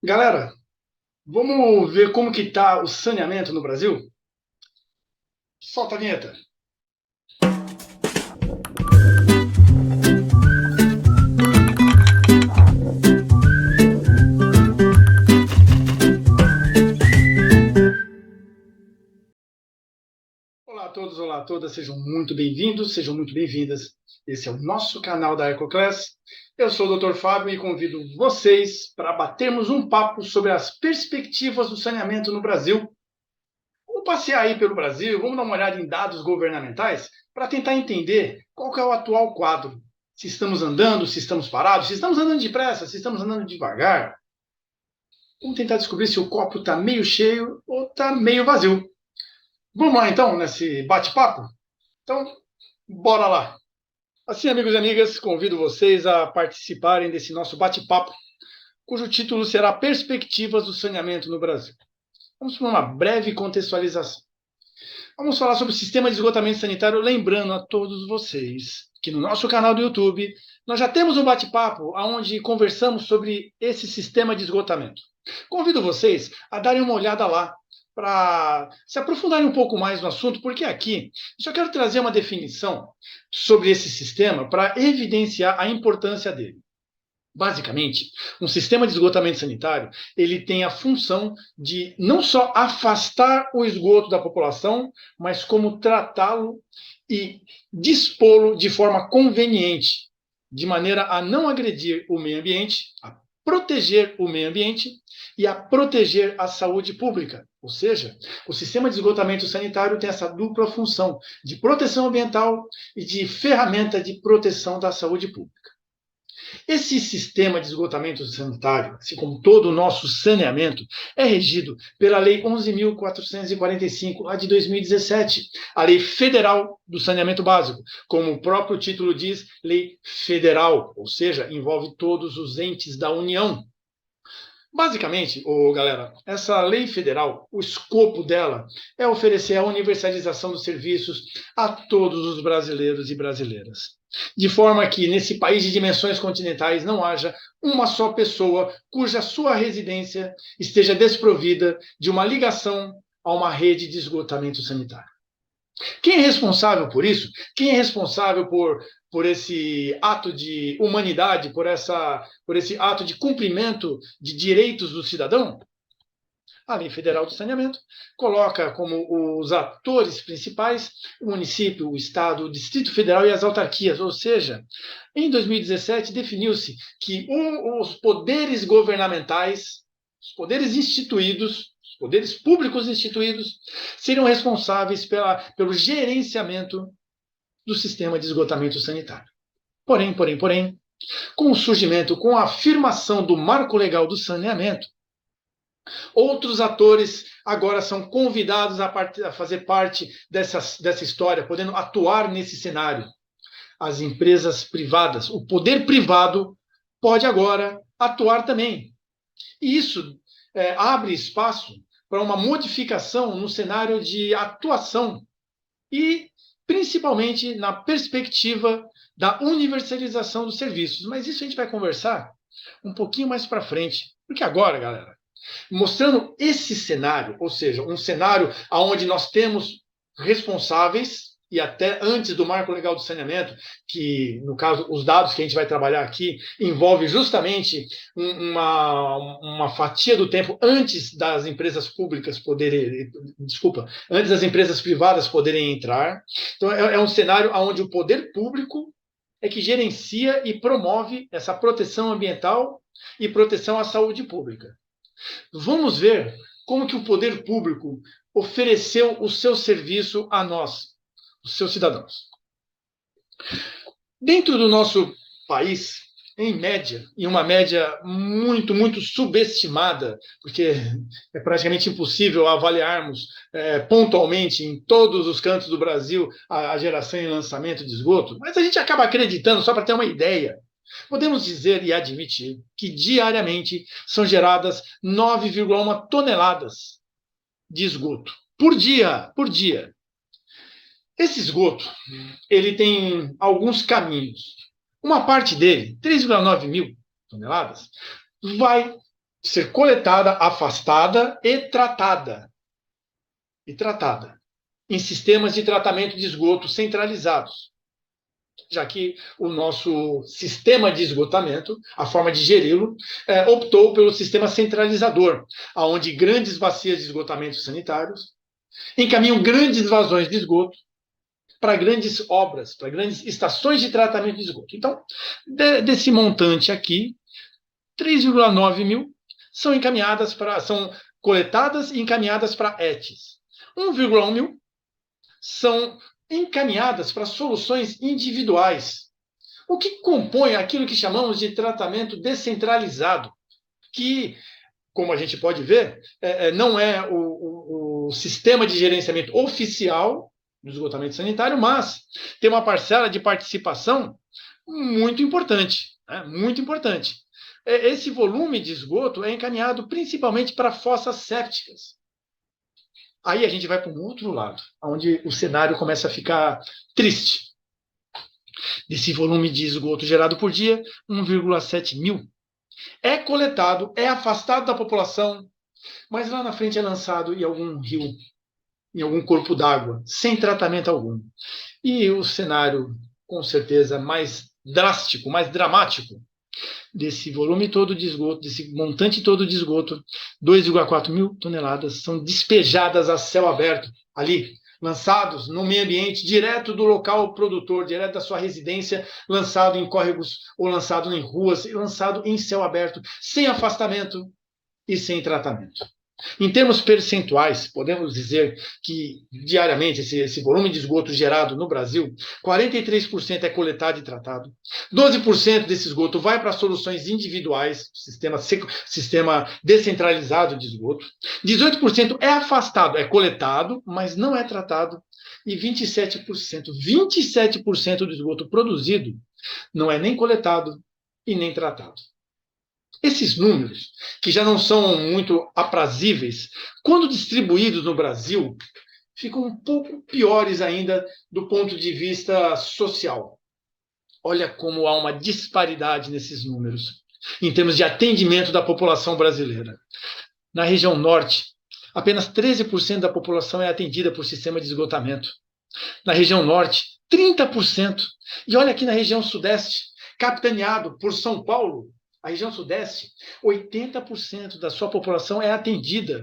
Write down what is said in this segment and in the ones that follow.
Galera, vamos ver como que tá o saneamento no Brasil? Solta a vinheta. Olá a todos, olá a todas, sejam muito bem-vindos, sejam muito bem-vindas. Esse é o nosso canal da EcoClass. Eu sou o Dr. Fábio e convido vocês para batermos um papo sobre as perspectivas do saneamento no Brasil. Vamos passear aí pelo Brasil, vamos dar uma olhada em dados governamentais para tentar entender qual que é o atual quadro. Se estamos andando, se estamos parados, se estamos andando depressa, se estamos andando devagar. Vamos tentar descobrir se o copo está meio cheio ou está meio vazio. Vamos lá, então, nesse bate-papo? Então, bora lá. Assim, amigos e amigas, convido vocês a participarem desse nosso bate-papo, cujo título será Perspectivas do Saneamento no Brasil. Vamos para uma breve contextualização. Vamos falar sobre o sistema de esgotamento sanitário, lembrando a todos vocês que no nosso canal do YouTube nós já temos um bate-papo onde conversamos sobre esse sistema de esgotamento. Convido vocês a darem uma olhada lá para se aprofundarem um pouco mais no assunto, porque aqui eu só quero trazer uma definição sobre esse sistema para evidenciar a importância dele. Basicamente, um sistema de esgotamento sanitário, ele tem a função de não só afastar o esgoto da população, mas como tratá-lo e dispô-lo de forma conveniente, de maneira a não agredir o meio ambiente, a proteger o meio ambiente e a proteger a saúde pública. Ou seja, o sistema de esgotamento sanitário tem essa dupla função de proteção ambiental e de ferramenta de proteção da saúde pública. Esse sistema de esgotamento sanitário, assim como todo o nosso saneamento, é regido pela Lei 11.445, lá de 2017, a Lei Federal do Saneamento Básico, como o próprio título diz, Lei Federal, ou seja, envolve todos os entes da União. Basicamente, galera, essa lei federal, o escopo dela é oferecer a universalização dos serviços a todos os brasileiros e brasileiras. De forma que, nesse país de dimensões continentais, não haja uma só pessoa cuja sua residência esteja desprovida de uma ligação a uma rede de esgotamento sanitário. Quem é responsável por isso? Quem é responsável por esse ato de humanidade, por esse ato de cumprimento de direitos do cidadão? A Lei Federal do Saneamento coloca como os atores principais o município, o Estado, o Distrito Federal e as autarquias. Ou seja, em 2017 definiu-se que os poderes governamentais, os poderes instituídos, os poderes públicos instituídos, seriam responsáveis pelo gerenciamento do sistema de esgotamento sanitário. Porém, com o surgimento, com a afirmação do Marco Legal do Saneamento, outros atores agora são convidados a fazer parte dessa história, podendo atuar nesse cenário. As empresas privadas, o poder privado pode agora atuar também. E isso abre espaço para uma modificação no cenário de atuação e principalmente na perspectiva da universalização dos serviços. Mas isso a gente vai conversar um pouquinho mais para frente, porque agora, galera, mostrando esse cenário, ou seja, um cenário onde nós temos responsáveis, e até antes do marco legal do saneamento, que, no caso, os dados que a gente vai trabalhar aqui, envolve justamente uma fatia do tempo antes das empresas públicas poderem, desculpa, antes das empresas privadas poderem entrar. Então, é um cenário onde o poder público é que gerencia e promove essa proteção ambiental e proteção à saúde pública. Vamos ver como que o poder público ofereceu o seu serviço a nós, os seus cidadãos. Dentro do nosso país, em média, e uma média muito, muito subestimada, porque é praticamente impossível avaliarmos pontualmente em todos os cantos do Brasil a geração e lançamento de esgoto, mas a gente acaba acreditando, só para ter uma ideia. Podemos dizer e admitir que diariamente são geradas 9,1 toneladas de esgoto por dia, por dia. Esse esgoto, ele tem alguns caminhos. Uma parte dele, 3,9 mil toneladas, vai ser coletada, afastada e tratada. Em sistemas de tratamento de esgoto centralizados, já que o nosso sistema de esgotamento, a forma de geri-lo, optou pelo sistema centralizador, onde grandes bacias de esgotamento sanitários encaminham grandes vazões de esgoto para grandes obras, para grandes estações de tratamento de esgoto. Então, desse montante aqui, 3,9 mil são coletadas e encaminhadas para ETs. 1,1 mil são encaminhadas para soluções individuais, o que compõe aquilo que chamamos de tratamento descentralizado, que, como a gente pode ver, não é o sistema de gerenciamento oficial do esgotamento sanitário, mas tem uma parcela de participação muito importante, muito importante. Esse volume de esgoto é encaminhado principalmente para fossas sépticas. Aí a gente vai para um outro lado, onde o cenário começa a ficar triste. Desse volume de esgoto gerado por dia, 1,7 mil é coletado, é afastado da população, mas lá na frente é lançado em algum rio, em algum corpo d'água, sem tratamento algum. E o cenário, com certeza, mais drástico, mais dramático, desse volume todo de esgoto, desse montante todo de esgoto, 2,4 mil toneladas são despejadas a céu aberto, ali, lançados no meio ambiente, direto do local produtor, direto da sua residência, lançado em córregos ou lançado em ruas, lançado em céu aberto, sem afastamento e sem tratamento. Em termos percentuais, podemos dizer que, diariamente, esse volume de esgoto gerado no Brasil, 43% é coletado e tratado, 12% desse esgoto vai para soluções individuais, sistema descentralizado de esgoto, 18% é afastado, é coletado, mas não é tratado, e 27% do esgoto produzido não é nem coletado e nem tratado. Esses números, que já não são muito aprazíveis, quando distribuídos no Brasil, ficam um pouco piores ainda do ponto de vista social. Olha como há uma disparidade nesses números, em termos de atendimento da população brasileira. Na região norte, apenas 13% da população é atendida por sistema de esgotamento. Na região norte, 30%. E olha aqui na região sudeste, capitaneado por São Paulo, a região sudeste, 80% da sua população é atendida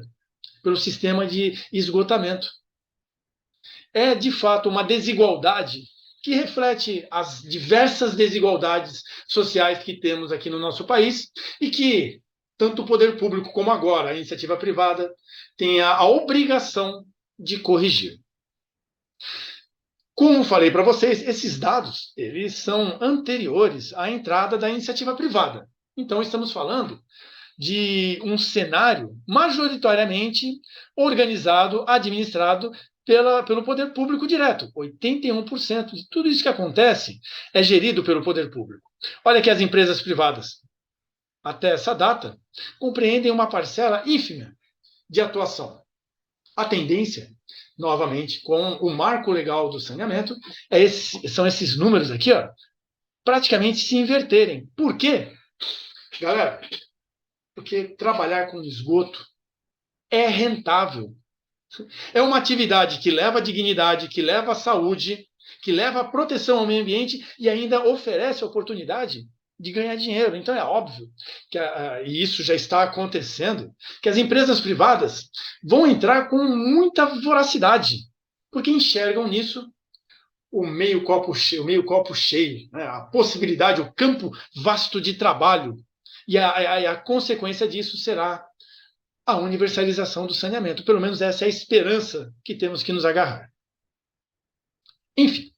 pelo sistema de esgotamento. É, de fato, uma desigualdade que reflete as diversas desigualdades sociais que temos aqui no nosso país e que tanto o poder público como agora a iniciativa privada tem a obrigação de corrigir. Como falei para vocês, esses dados eles são anteriores à entrada da iniciativa privada. Então, estamos falando de um cenário majoritariamente organizado, administrado pelo poder público direto. 81% de tudo isso que acontece é gerido pelo poder público. Olha que as empresas privadas, até essa data, compreendem uma parcela ínfima de atuação. A tendência, novamente, com o marco legal do saneamento, são esses números aqui, ó, praticamente se inverterem. Por quê? Galera, porque trabalhar com esgoto é rentável. É uma atividade que leva dignidade, que leva saúde, que leva proteção ao meio ambiente e ainda oferece a oportunidade de ganhar dinheiro. Então é óbvio que e isso já está acontecendo, que as empresas privadas vão entrar com muita voracidade, porque enxergam nisso o meio copo cheio, né? A possibilidade, o campo vasto de trabalho. E a consequência disso será a universalização do saneamento. Pelo menos essa é a esperança que temos que nos agarrar. Enfim,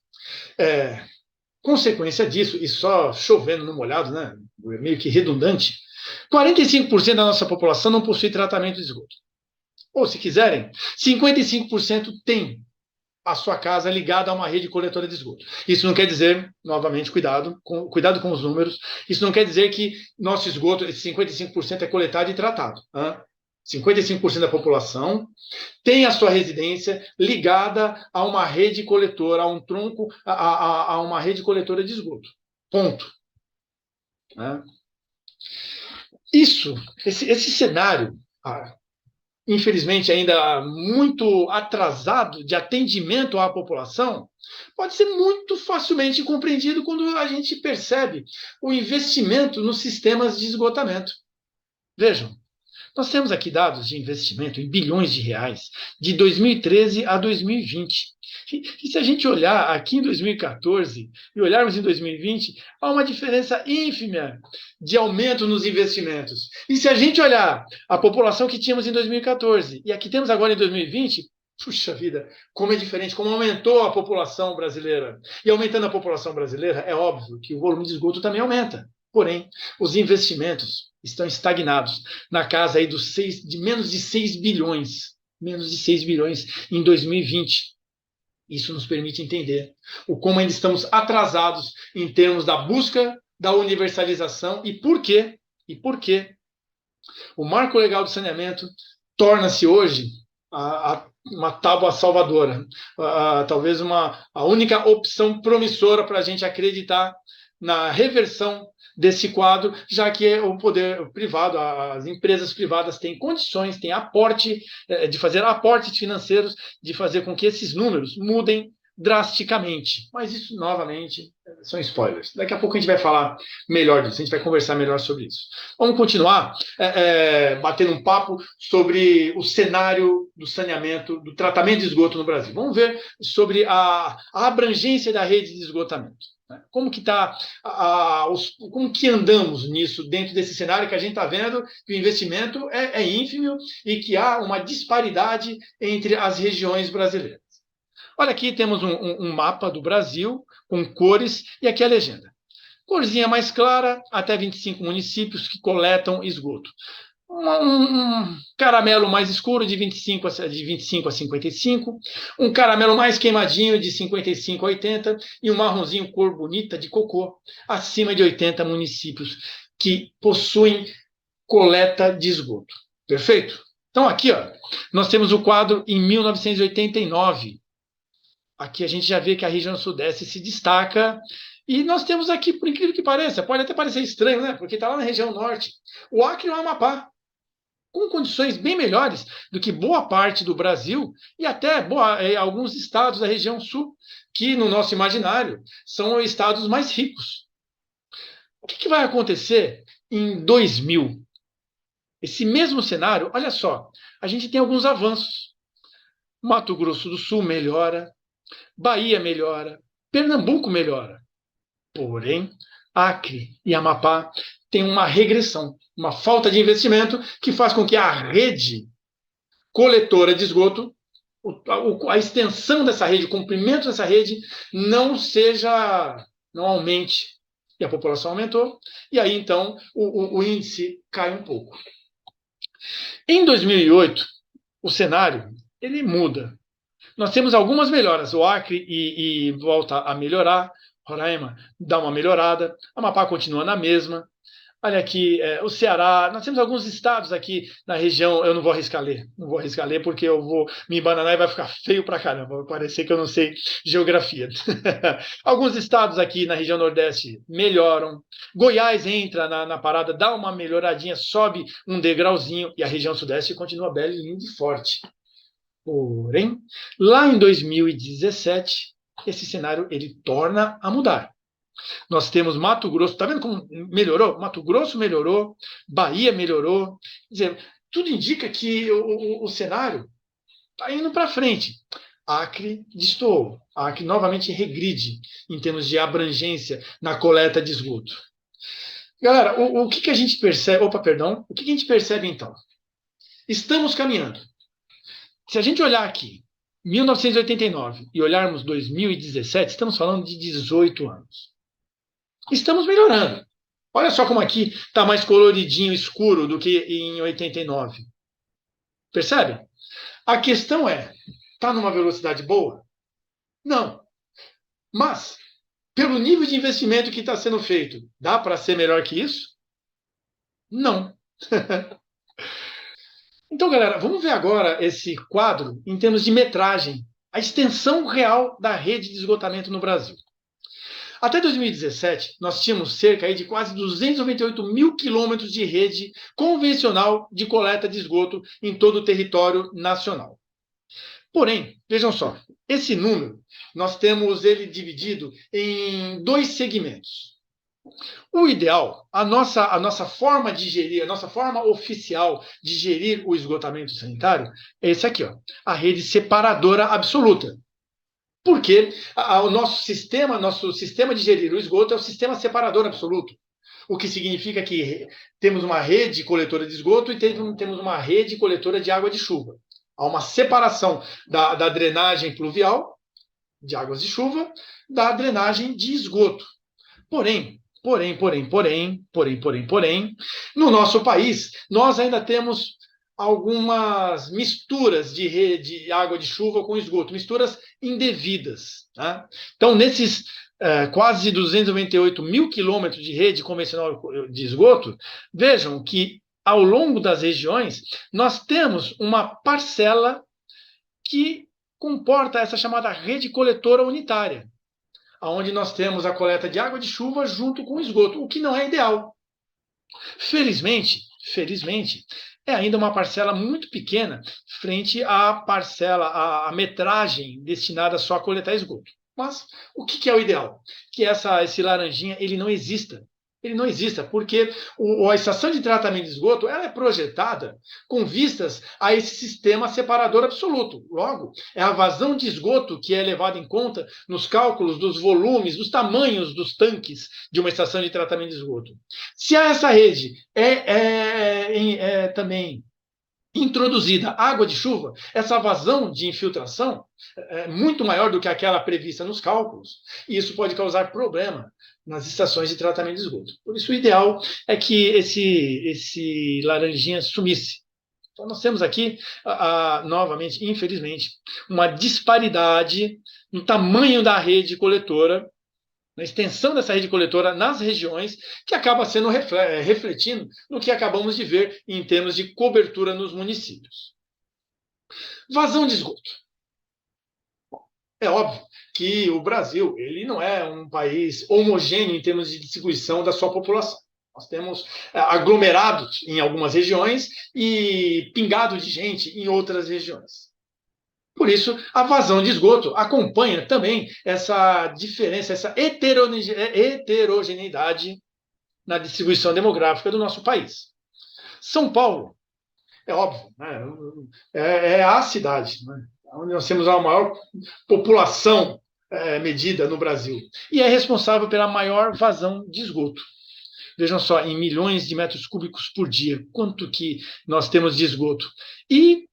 consequência disso, e só chovendo no molhado, né, meio que redundante, 45% da nossa população não possui tratamento de esgoto. Ou, se quiserem, 55% tem a sua casa ligada a uma rede coletora de esgoto. Isso não quer dizer, novamente, cuidado com os números, isso não quer dizer que nosso esgoto, esse 55% é coletado e tratado. 55% da população tem a sua residência ligada a uma rede coletora, a um tronco, a uma rede coletora de esgoto. Ponto. esse cenário, infelizmente ainda muito atrasado de atendimento à população, pode ser muito facilmente compreendido quando a gente percebe o investimento nos sistemas de esgotamento. Vejam, nós temos aqui dados de investimento em bilhões de reais de 2013 a 2020. E se a gente olhar aqui em 2014 e olharmos em 2020, há uma diferença ínfima de aumento nos investimentos. E se a gente olhar a população que tínhamos em 2014 e a que temos agora em 2020, puxa vida, como é diferente, como aumentou a população brasileira. E aumentando a população brasileira, é óbvio que o volume de esgoto também aumenta. Porém, os investimentos estão estagnados na casa aí de menos de 6 bilhões, menos de 6 bilhões em 2020. Isso nos permite entender o como ainda estamos atrasados em termos da busca da universalização e por quê o marco legal do saneamento torna-se hoje uma tábua salvadora, talvez a única opção promissora para a gente acreditar na reversão desse quadro, já que o poder privado, as empresas privadas têm condições, têm aporte, de fazer aportes financeiros, de fazer com que esses números mudem drasticamente. Mas isso, novamente, são spoilers. Daqui a pouco a gente vai falar melhor disso, a gente vai conversar melhor sobre isso. Vamos continuar batendo um papo sobre o cenário do saneamento, do tratamento de esgoto no Brasil. Vamos ver sobre a abrangência da rede de esgotamento. Como que tá como que andamos nisso dentro desse cenário que a gente está vendo que o investimento é ínfimo e que há uma disparidade entre as regiões brasileiras. Olha, aqui temos um mapa do Brasil com cores e aqui a legenda. Corzinha mais clara, até 25 municípios que coletam esgoto. Um caramelo mais escuro de 25 a 55, um caramelo mais queimadinho de 55 a 80 e um marronzinho cor bonita de cocô acima de 80 municípios que possuem coleta de esgoto. Perfeito? Então aqui, ó, nós temos o quadro em 1989. Aqui a gente já vê que a região sudeste se destaca. E nós temos aqui, por incrível que pareça, pode até parecer estranho, né? Porque está lá na região norte, o Acre e o Amapá, com condições bem melhores do que boa parte do Brasil e até alguns estados da região sul, que no nosso imaginário são estados mais ricos. O que vai acontecer em 2000? Esse mesmo cenário, olha só, a gente tem alguns avanços. Mato Grosso do Sul melhora, Bahia melhora, Pernambuco melhora. Porém, Acre e Amapá têm uma regressão, uma falta de investimento que faz com que a rede coletora de esgoto, a extensão dessa rede, o comprimento dessa rede, não aumente. E a população aumentou, e aí então o índice cai um pouco. Em 2008, o cenário ele muda. Nós temos algumas melhoras. O Acre e volta a melhorar, Roraima dá uma melhorada, Amapá continua na mesma. Olha aqui, o Ceará, nós temos alguns estados aqui na região, eu não vou arriscar ler porque eu vou me embananar e vai ficar feio pra caramba, vai parecer que eu não sei geografia. Alguns estados aqui na região nordeste melhoram, Goiás entra na parada, dá uma melhoradinha, sobe um degrauzinho, e a região sudeste continua bela e linda e forte. Porém, lá em 2017, esse cenário ele torna a mudar. Nós temos Mato Grosso, tá vendo como melhorou? Mato Grosso melhorou, Bahia melhorou. Quer dizer, tudo indica que o cenário está indo para frente. Acre destoou. Acre novamente regride em termos de abrangência na coleta de esgoto. Galera, o que a gente percebe? O que a gente percebe então? Estamos caminhando. Se a gente olhar aqui, 1989, e olharmos 2017, estamos falando de 18 anos. Estamos melhorando. Olha só como aqui está mais coloridinho, escuro do que em 89. Percebe? A questão é, está numa velocidade boa? Não. Mas, pelo nível de investimento que está sendo feito, dá para ser melhor que isso? Não. Então, galera, vamos ver agora esse quadro em termos de metragem, a extensão real da rede de esgotamento no Brasil. Até 2017, nós tínhamos cerca aí de quase 298 mil quilômetros de rede convencional de coleta de esgoto em todo o território nacional. Porém, vejam só, esse número, nós temos ele dividido em dois segmentos. O ideal, a nossa forma de gerir, a nossa forma oficial de gerir o esgotamento sanitário é esse aqui, ó, a rede separadora absoluta. Porque o nosso sistema de gerir o esgoto é o sistema separador absoluto. O que significa que temos uma rede coletora de esgoto e temos uma rede coletora de água de chuva. Há uma separação da drenagem pluvial, de águas de chuva, da drenagem de esgoto. Porém, no nosso país, nós ainda temos algumas misturas de rede de água de chuva com esgoto, misturas indevidas. Tá? Então, nesses quase 298 mil quilômetros de rede convencional de esgoto, vejam que ao longo das regiões, nós temos uma parcela que comporta essa chamada rede coletora unitária, onde nós temos a coleta de água de chuva junto com o esgoto, o que não é ideal. Felizmente, é ainda uma parcela muito pequena frente à parcela, à metragem destinada só a coletar esgoto. Mas o que é o ideal? Que esse laranjinha ele não exista. Ele não exista, porque a estação de tratamento de esgoto ela é projetada com vistas a esse sistema separador absoluto. Logo, é a vazão de esgoto que é levada em conta nos cálculos dos volumes, dos tamanhos dos tanques de uma estação de tratamento de esgoto. Se essa rede também introduzida água de chuva, essa vazão de infiltração é muito maior do que aquela prevista nos cálculos, e isso pode causar problema nas estações de tratamento de esgoto. Por isso, o ideal é que esse laranjinha sumisse. Então, nós temos aqui, novamente, infelizmente, uma disparidade no tamanho da rede coletora, na extensão dessa rede coletora nas regiões, que acaba sendo refletindo no que acabamos de ver em termos de cobertura nos municípios. Vazão de esgoto. É óbvio que o Brasil ele não é um país homogêneo em termos de distribuição da sua população. Nós temos aglomerados em algumas regiões e pingado de gente em outras regiões. Por isso, a vazão de esgoto acompanha também essa diferença, essa heterogeneidade na distribuição demográfica do nosso país. São Paulo, é óbvio, né, é a cidade, né, onde nós temos a maior população medida no Brasil, e é responsável pela maior vazão de esgoto. Vejam só, em milhões de metros cúbicos por dia, quanto que nós temos de esgoto. E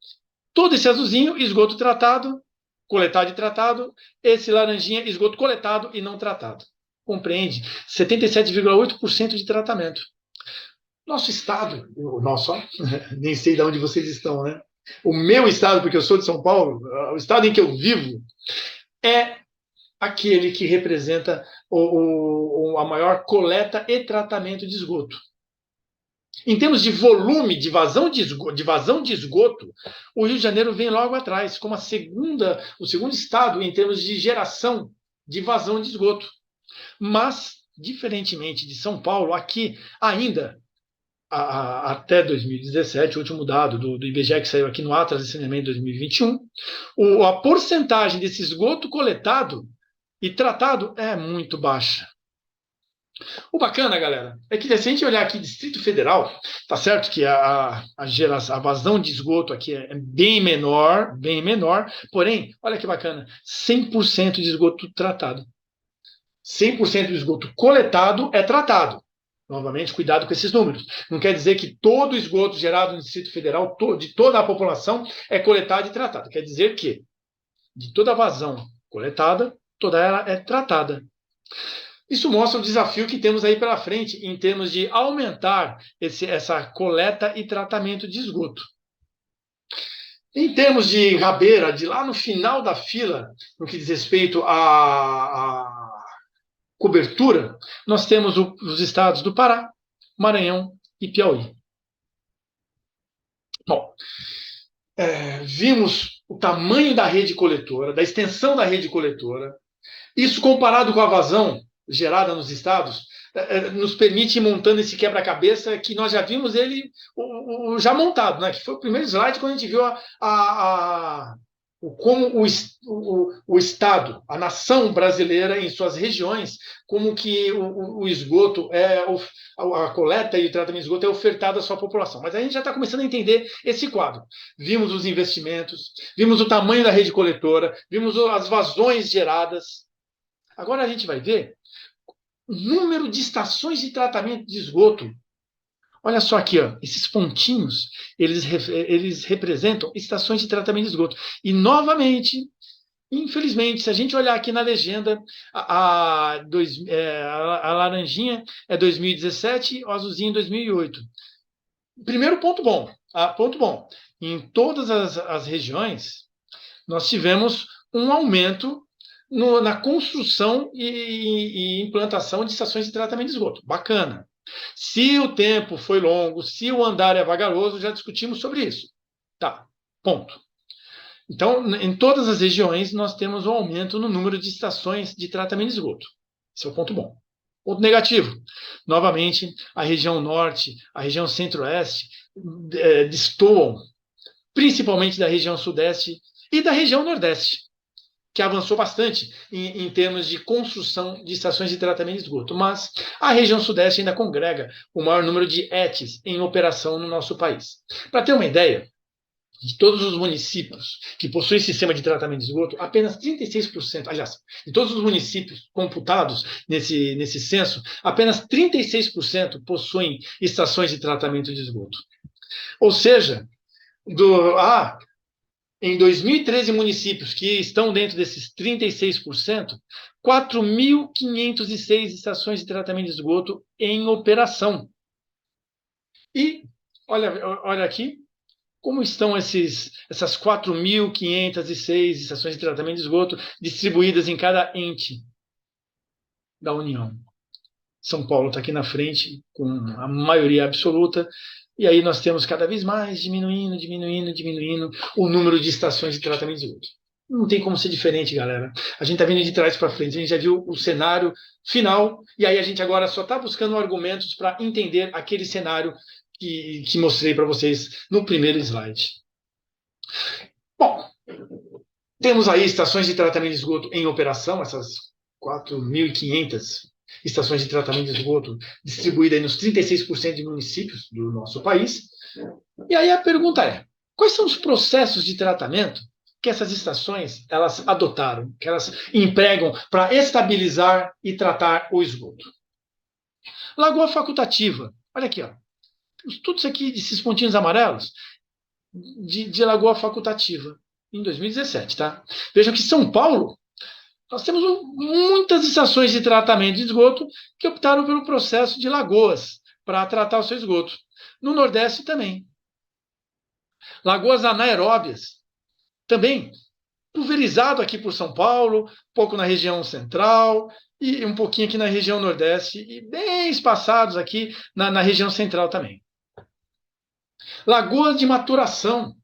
todo esse azulzinho, esgoto tratado, coletado e tratado, esse laranjinha, esgoto coletado e não tratado. Compreende? 77,8% de tratamento. Nosso estado, nem sei de onde vocês estão, né? O meu estado, porque eu sou de São Paulo, o estado em que eu vivo, é aquele que representa a maior coleta e tratamento de esgoto. Em termos de volume de vazão de esgoto, o Rio de Janeiro vem logo atrás, como o segundo estado em termos de geração de vazão de esgoto. Mas, diferentemente de São Paulo, aqui ainda, até 2017, o último dado do IBGE que saiu aqui no Atlas de Saneamento 2021, a porcentagem desse esgoto coletado e tratado é muito baixa. O bacana, galera, é que se a gente olhar aqui Distrito Federal, tá certo que a vazão de esgoto aqui é bem menor, porém, olha que bacana, 100% de esgoto tratado. 100% do esgoto coletado é tratado. Novamente, cuidado com esses números. Não quer dizer que todo o esgoto gerado no Distrito Federal, de toda a população, é coletado e tratado. Quer dizer que, de toda a vazão coletada, toda ela é tratada. Isso mostra o desafio que temos aí pela frente em termos de aumentar essa coleta e tratamento de esgoto. Em termos de rabeira, de lá no final da fila, no que diz respeito à cobertura, nós temos os estados do Pará, Maranhão e Piauí. Bom, vimos o tamanho da rede coletora, da extensão da rede coletora, isso comparado com a vazão gerada nos estados, nos permite ir montando esse quebra-cabeça que nós já vimos ele já montado, né? Que foi o primeiro slide quando a gente viu como o Estado, a nação brasileira em suas regiões, como que o esgoto, a coleta e o tratamento de esgoto é ofertado à sua população. Mas a gente já está começando a entender esse quadro. Vimos os investimentos, vimos o tamanho da rede coletora, vimos as vazões geradas. Agora a gente vai ver o número de estações de tratamento de esgoto. Olha só aqui, ó, esses pontinhos, eles representam estações de tratamento de esgoto. E, novamente, infelizmente, se a gente olhar aqui na legenda, a laranjinha é 2017, o azulzinho 2008. Primeiro ponto bom. Ponto bom. Em todas as regiões, nós tivemos um aumento na construção e implantação de estações de tratamento de esgoto. Bacana. Se o tempo foi longo, se o andar é vagaroso, já discutimos sobre isso. Tá, ponto. Então, em todas as regiões, nós temos um aumento no número de estações de tratamento de esgoto. Esse é o ponto bom. Ponto negativo. Novamente, a região norte, a região centro-oeste destoam, principalmente da região sudeste e da região nordeste, que avançou bastante em termos de construção de estações de tratamento de esgoto. Mas a região sudeste ainda congrega o maior número de ETs em operação no nosso país. Para ter uma ideia, de todos os municípios que possuem sistema de tratamento de esgoto, apenas 36%, aliás, de todos os municípios computados nesse censo, apenas 36% possuem estações de tratamento de esgoto. Ou seja, em 2013 municípios que estão dentro desses 36%, 4.506 estações de tratamento de esgoto em operação. E, olha aqui, como estão essas 4.506 estações de tratamento de esgoto distribuídas em cada ente da União. São Paulo está aqui na frente, com a maioria absoluta, e aí nós temos cada vez mais diminuindo o número de estações de tratamento de esgoto. Não tem como ser diferente, galera. A gente está vindo de trás para frente, a gente já viu o cenário final, e aí a gente agora só está buscando argumentos para entender aquele cenário que mostrei para vocês no primeiro slide. Bom, temos aí estações de tratamento de esgoto em operação, essas 4.500 estações de tratamento de esgoto distribuídas nos 36% de municípios do nosso país. E aí a pergunta é, quais são os processos de tratamento que essas estações elas adotaram, que elas empregam para estabilizar e tratar o esgoto? Lagoa facultativa. Olha aqui, ó. Tudo isso aqui, esses pontinhos amarelos, de lagoa facultativa, em 2017, tá? Vejam que São Paulo, nós temos muitas estações de tratamento de esgoto que optaram pelo processo de lagoas para tratar o seu esgoto. No Nordeste também. Lagoas anaeróbias, também pulverizado aqui por São Paulo, um pouco na região central e um pouquinho aqui na região Nordeste e bem espaçados aqui na região central também. Lagoas de maturação.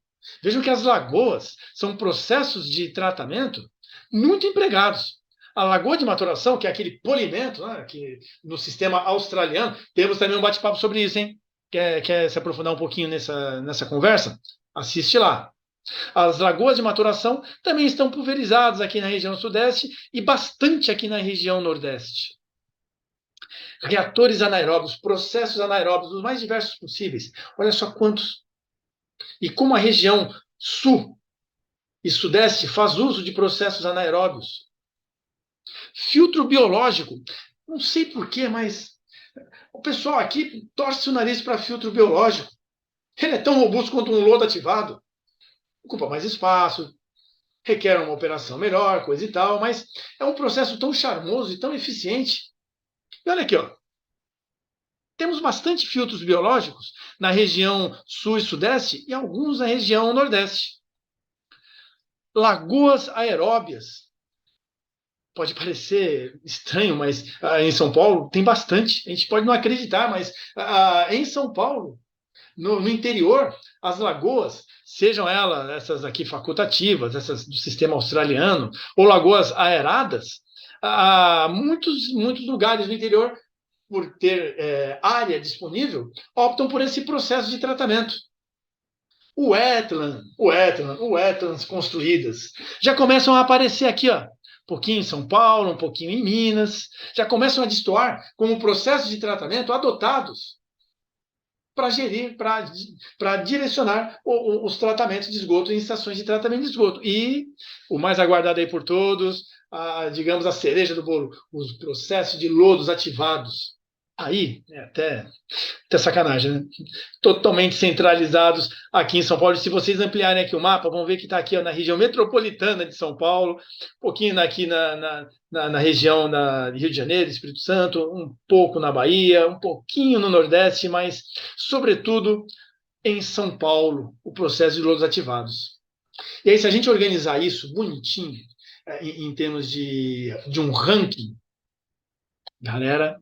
Vejam que as lagoas são processos de tratamento muito empregados. A lagoa de maturação, que é aquele polimento, né, que no sistema australiano, temos também um bate-papo sobre isso, hein? Quer se aprofundar um pouquinho nessa conversa? Assiste lá. As lagoas de maturação também estão pulverizadas aqui na região sudeste e bastante aqui na região nordeste. Reatores anaeróbios, processos anaeróbios, os mais diversos possíveis. Olha só quantos. E como a região sul e sudeste faz uso de processos anaeróbios. Filtro biológico. Não sei porquê, mas o pessoal aqui torce o nariz para filtro biológico. Ele é tão robusto quanto um lodo ativado. Ocupa mais espaço, requer uma operação melhor, coisa e tal, mas é um processo tão charmoso e tão eficiente. E olha aqui, ó. Temos bastante filtros biológicos na região sul e sudeste e alguns na região nordeste. Lagoas aeróbias. Pode parecer estranho, mas em São Paulo tem bastante. A gente pode não acreditar, mas em São Paulo, no interior, as lagoas, sejam elas essas aqui facultativas, essas do sistema australiano, ou lagoas aeradas, muitos lugares do interior, por ter área disponível, optam por esse processo de tratamento. Wetlands construídas. Já começam a aparecer aqui, ó, um pouquinho em São Paulo, um pouquinho em Minas, já começam a destoar como processos de tratamento adotados para gerir, para direcionar os tratamentos de esgoto em estações de tratamento de esgoto. E o mais aguardado aí por todos, digamos, a cereja do bolo, os processos de lodos ativados. Aí, até sacanagem, né? Totalmente centralizados aqui em São Paulo. Se vocês ampliarem aqui o mapa, vão ver que está aqui, ó, na região metropolitana de São Paulo, um pouquinho aqui na região de Rio de Janeiro, Espírito Santo, um pouco na Bahia, um pouquinho no Nordeste, mas, sobretudo, em São Paulo, o processo de lodos ativados. E aí, se a gente organizar isso bonitinho, em termos de um ranking, galera,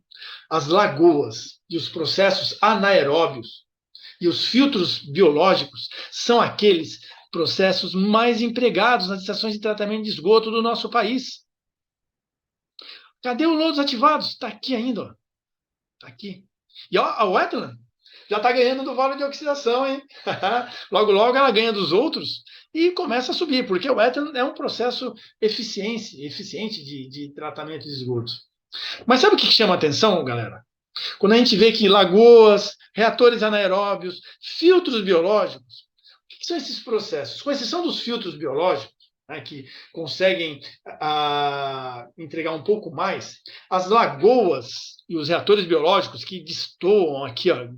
as lagoas e os processos anaeróbios e os filtros biológicos são aqueles processos mais empregados nas estações de tratamento de esgoto do nosso país. Cadê os lodos ativados? Está aqui ainda, ó. Está aqui. E ó, a wetland já está ganhando do vale de oxidação, hein? Logo, logo ela ganha dos outros e começa a subir, porque o wetland é um processo eficiente de tratamento de esgoto. Mas sabe o que chama a atenção, galera? Quando a gente vê que lagoas, reatores anaeróbios, filtros biológicos, o que são esses processos? Com exceção dos filtros biológicos, né, que conseguem entregar um pouco mais, as lagoas e os reatores biológicos que destoam aqui, ó,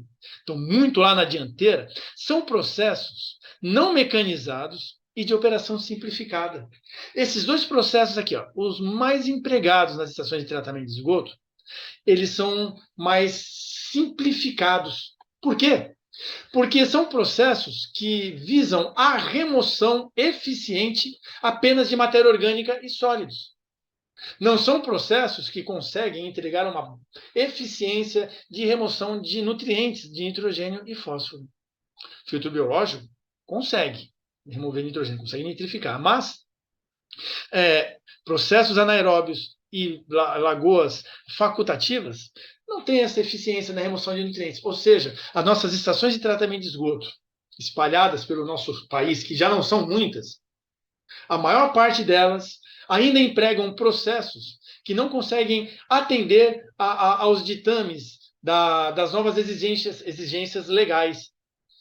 estão muito lá na dianteira, são processos não mecanizados e de operação simplificada. Esses dois processos aqui, ó, os mais empregados nas estações de tratamento de esgoto, eles são mais simplificados. Por quê? Porque são processos que visam a remoção eficiente apenas de matéria orgânica e sólidos. Não são processos que conseguem entregar uma eficiência de remoção de nutrientes, de nitrogênio e fósforo. O filtro biológico consegue remover nitrogênio, consegue nitrificar, mas processos anaeróbios e lagoas facultativas não têm essa eficiência na remoção de nutrientes. Ou seja, as nossas estações de tratamento de esgoto, espalhadas pelo nosso país, que já não são muitas, a maior parte delas ainda empregam processos que não conseguem atender aos ditames das novas exigências legais.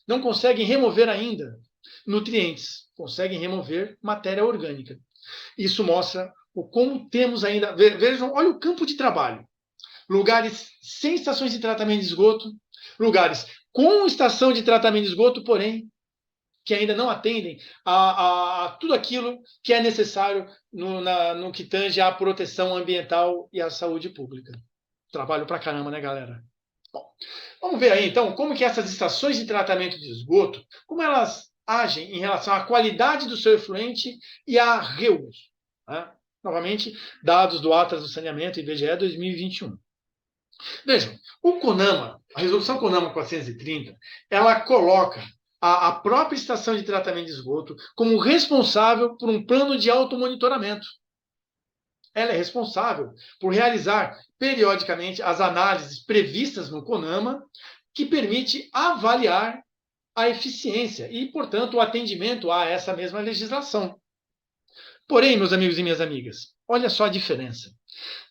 Não conseguem remover ainda nutrientes, conseguem remover matéria orgânica. Isso mostra como temos ainda... Vejam, olha o campo de trabalho. Lugares sem estações de tratamento de esgoto, lugares com estação de tratamento de esgoto, porém, que ainda não atendem a tudo aquilo que é necessário no que tange à proteção ambiental e à saúde pública. Trabalho pra caramba, né, galera? Bom, vamos ver aí, então, como que essas estações de tratamento de esgoto, como elas agem em relação à qualidade do seu efluente e a reuso. Né? Novamente, dados do Atlas do Saneamento IBGE 2021. Vejam, o CONAMA, a resolução CONAMA 430, ela coloca a própria estação de tratamento de esgoto como responsável por um plano de automonitoramento. Ela é responsável por realizar periodicamente as análises previstas no CONAMA, que permite avaliar a eficiência e, portanto, o atendimento a essa mesma legislação. Porém, meus amigos e minhas amigas, olha só a diferença.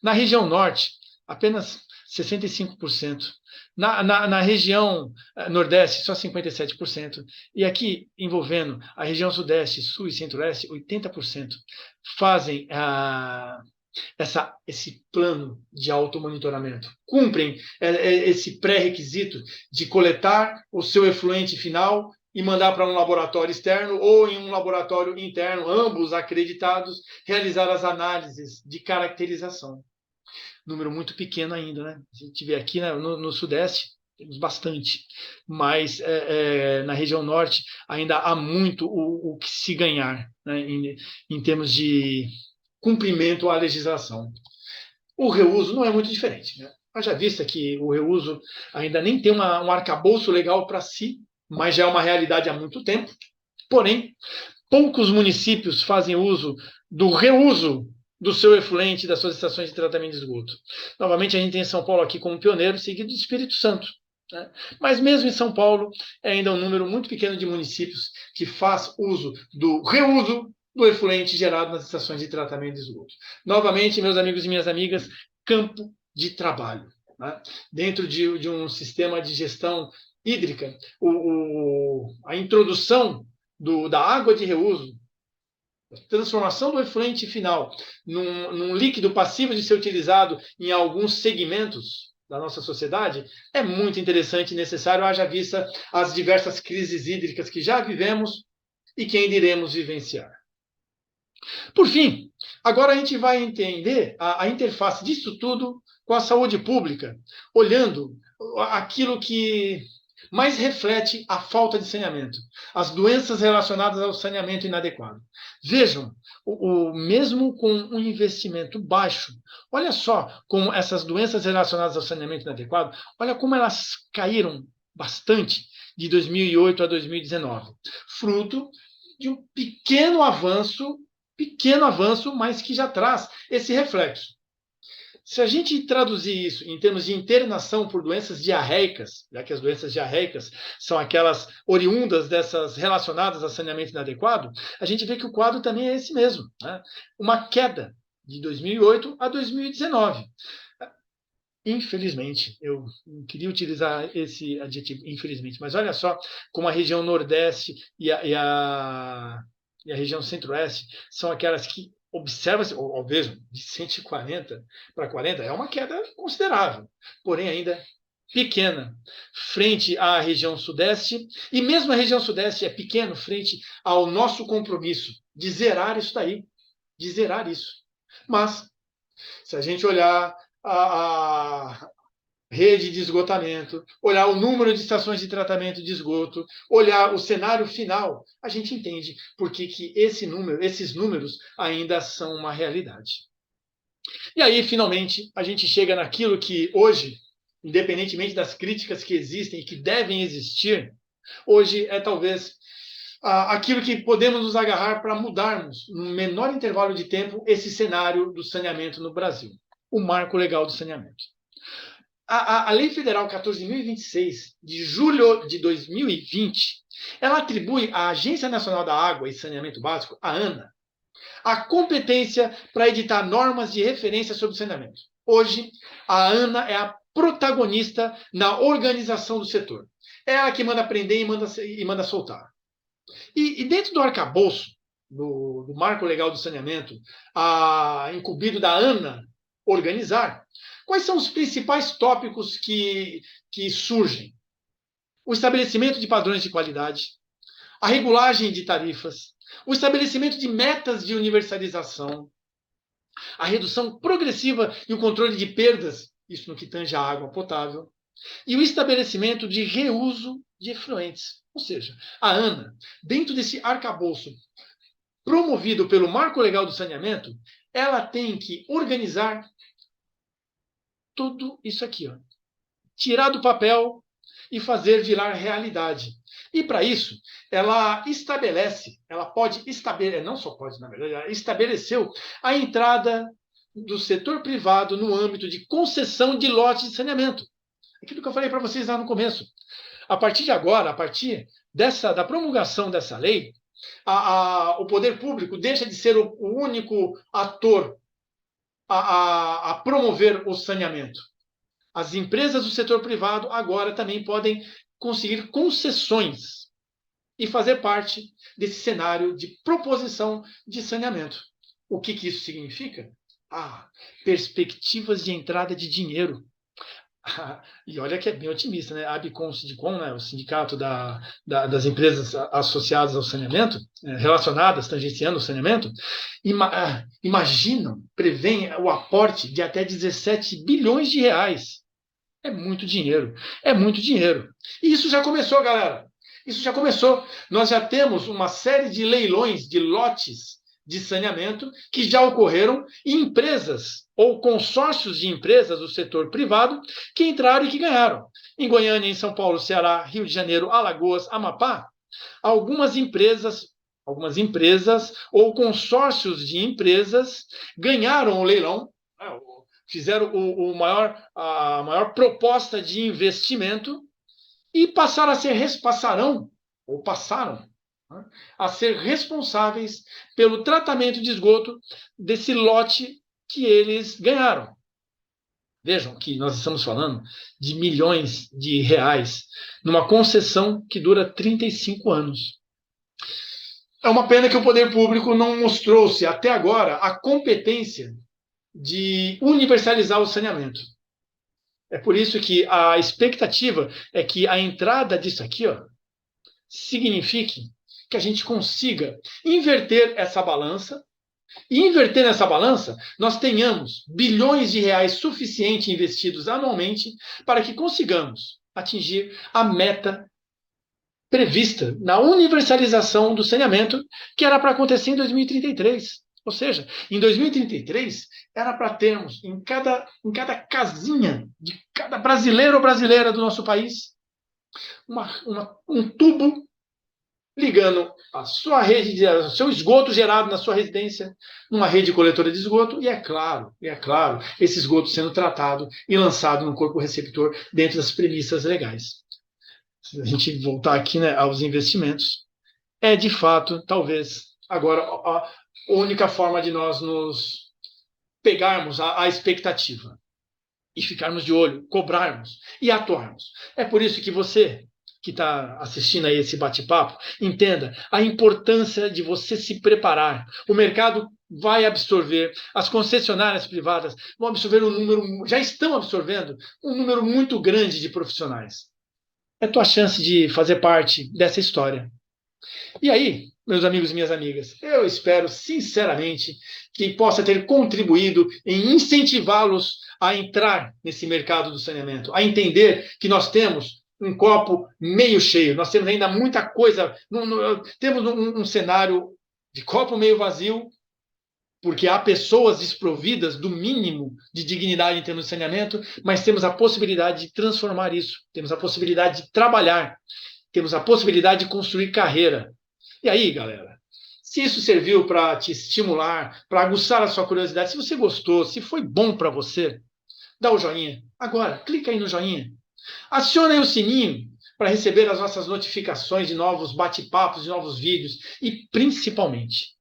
Na região norte, apenas 65%. Na região nordeste, só 57%. E aqui, envolvendo a região sudeste, sul e centro-oeste, 80% fazem esse plano de automonitoramento. Cumprem esse pré-requisito de coletar o seu efluente final e mandar para um laboratório externo ou em um laboratório interno, ambos acreditados, realizar as análises de caracterização. Número muito pequeno ainda, né? Se a gente vê aqui no Sudeste, temos bastante, mas na região Norte ainda há muito o que se ganhar, né? em termos de cumprimento à legislação. O reuso não é muito diferente, né? Haja vista que o reuso ainda nem tem um arcabouço legal para si, mas já é uma realidade há muito tempo. Porém, poucos municípios fazem uso do reuso do seu efluente, das suas estações de tratamento de esgoto. Novamente, a gente tem São Paulo aqui como pioneiro, seguido do Espírito Santo. Né? Mas mesmo em São Paulo, é ainda um número muito pequeno de municípios que faz uso do reuso do efluente gerado nas estações de tratamento de esgoto. Novamente, meus amigos e minhas amigas, campo de trabalho. Né? Dentro de um sistema de gestão hídrica, a introdução da água de reuso, a transformação do efluente final num líquido passível de ser utilizado em alguns segmentos da nossa sociedade é muito interessante e necessário, haja vista as diversas crises hídricas que já vivemos e que ainda iremos vivenciar. Por fim, agora a gente vai entender a interface disso tudo com a saúde pública, olhando aquilo que mais reflete a falta de saneamento, as doenças relacionadas ao saneamento inadequado. Vejam, mesmo com um investimento baixo, olha só como essas doenças relacionadas ao saneamento inadequado, olha como elas caíram bastante de 2008 a 2019, fruto de um pequeno avanço, mas que já traz esse reflexo. Se a gente traduzir isso em termos de internação por doenças diarreicas, já que as doenças diarreicas são aquelas oriundas dessas relacionadas a saneamento inadequado, a gente vê que o quadro também é esse mesmo. Né? Uma queda de 2008 a 2019. Infelizmente, eu não queria utilizar esse adjetivo, infelizmente, mas olha só como a região Nordeste e a região Centro-Oeste são aquelas que observa-se, ou vejam, de 140 para 40 é uma queda considerável, porém ainda pequena, frente à região Sudeste, e mesmo a região Sudeste é pequeno frente ao nosso compromisso de zerar isso daí, de zerar isso. Mas, se a gente olhar a rede de esgotamento, olhar o número de estações de tratamento de esgoto, olhar o cenário final, a gente entende por que esses números ainda são uma realidade. E aí, finalmente, a gente chega naquilo que hoje, independentemente das críticas que existem e que devem existir, hoje é talvez aquilo que podemos nos agarrar para mudarmos, no menor intervalo de tempo, esse cenário do saneamento no Brasil. O Marco Legal do Saneamento. A Lei Federal 14.026, de julho de 2020, ela atribui à Agência Nacional da Água e Saneamento Básico, a ANA, a competência para editar normas de referência sobre saneamento. Hoje, a ANA é a protagonista na organização do setor. É ela que manda prender e manda soltar. E dentro do arcabouço, do Marco Legal do Saneamento, incumbido da ANA organizar, quais são os principais tópicos que surgem? O estabelecimento de padrões de qualidade, a regulagem de tarifas, o estabelecimento de metas de universalização, a redução progressiva e o controle de perdas, isso no que tange a água potável, e o estabelecimento de reuso de efluentes. Ou seja, a ANA, dentro desse arcabouço promovido pelo Marco Legal do Saneamento, ela tem que organizar tudo isso aqui, ó. Tirar do papel e fazer virar realidade. E para isso, ela pode estabelecer, não só pode, na verdade, ela estabeleceu a entrada do setor privado no âmbito de concessão de lotes de saneamento. Aquilo que eu falei para vocês lá no começo. A partir de agora, a partir da promulgação dessa lei, o poder público deixa de ser o único ator a promover o saneamento. As empresas do setor privado agora também podem conseguir concessões e fazer parte desse cenário de proposição de saneamento. O que isso significa? Perspectivas de entrada de dinheiro. E olha que é bem otimista, né? A Abicom, Sindicom, né? O sindicato das empresas associadas ao saneamento, relacionadas, tangenciando o saneamento, prevêem o aporte de até 17 bilhões de reais. É muito dinheiro, é muito dinheiro. E isso já começou, galera. Isso já começou. Nós já temos uma série de leilões de lotes de saneamento que já ocorreram e empresas ou consórcios de empresas do setor privado que entraram e que ganharam. Em Goiânia, em São Paulo, Ceará, Rio de Janeiro, Alagoas, Amapá, algumas empresas Algumas empresas ou consórcios de empresas ganharam o leilão, fizeram a maior proposta de investimento e passaram, né, a ser responsáveis pelo tratamento de esgoto desse lote que eles ganharam. Vejam que nós estamos falando de milhões de reais numa concessão que dura 35 anos. É uma pena que o poder público não mostrou-se até agora a competência de universalizar o saneamento. É por isso que a expectativa é que a entrada disso aqui signifique que a gente consiga inverter essa balança. E inverter essa balança, nós tenhamos bilhões de reais suficientes investidos anualmente para que consigamos atingir a meta prevista na universalização do saneamento, que era para acontecer em 2033. Ou seja, em 2033, era para termos em cada casinha de cada brasileiro ou brasileira do nosso país um tubo ligando a sua rede, o seu esgoto gerado na sua residência, numa rede coletora de esgoto, e é claro, esse esgoto sendo tratado e lançado no corpo receptor dentro das premissas legais. Se a gente voltar aqui, né, aos investimentos, é de fato, talvez, agora a única forma de nós nos pegarmos a expectativa e ficarmos de olho, cobrarmos e atuarmos. É por isso que você que está assistindo a esse bate-papo, entenda a importância de você se preparar. O mercado vai absorver, as concessionárias privadas vão absorver já estão absorvendo um número muito grande de profissionais. É tua chance de fazer parte dessa história. E aí, meus amigos e minhas amigas, eu espero sinceramente que possa ter contribuído em incentivá-los a entrar nesse mercado do saneamento, a entender que nós temos um copo meio cheio, nós temos ainda muita coisa, temos um cenário de copo meio vazio, porque há pessoas desprovidas do mínimo de dignidade em termos de saneamento, mas temos a possibilidade de transformar isso, temos a possibilidade de trabalhar, temos a possibilidade de construir carreira. E aí, galera, se isso serviu para te estimular, para aguçar a sua curiosidade, se você gostou, se foi bom para você, dá o joinha. Agora, clica aí no joinha. Acione aí o sininho para receber as nossas notificações de novos bate-papos, de novos vídeos e principalmente,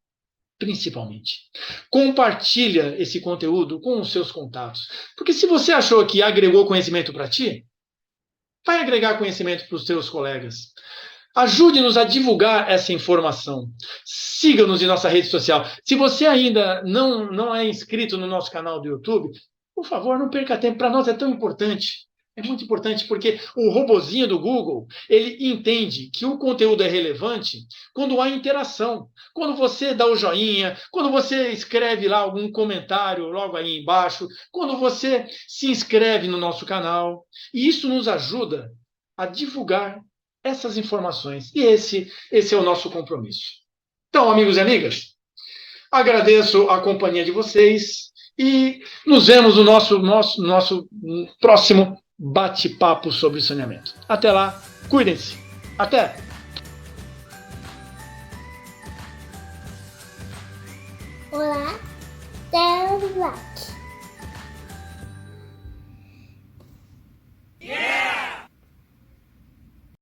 compartilha esse conteúdo com os seus contatos. Porque se você achou que agregou conhecimento para ti, vai agregar conhecimento para os seus colegas. Ajude-nos a divulgar essa informação. Siga-nos em nossa rede social. Se você ainda não é inscrito no nosso canal do YouTube, por favor, não perca tempo. Para nós é tão importante. É muito importante porque o robozinho do Google, ele entende que o conteúdo é relevante quando há interação. Quando você dá o joinha, quando você escreve lá algum comentário logo aí embaixo, quando você se inscreve no nosso canal. E isso nos ajuda a divulgar essas informações. E esse é o nosso compromisso. Então, amigos e amigas, agradeço a companhia de vocês e nos vemos no nosso próximo bate-papo sobre saneamento. Até lá, cuidem-se. Até! Olá, até lá.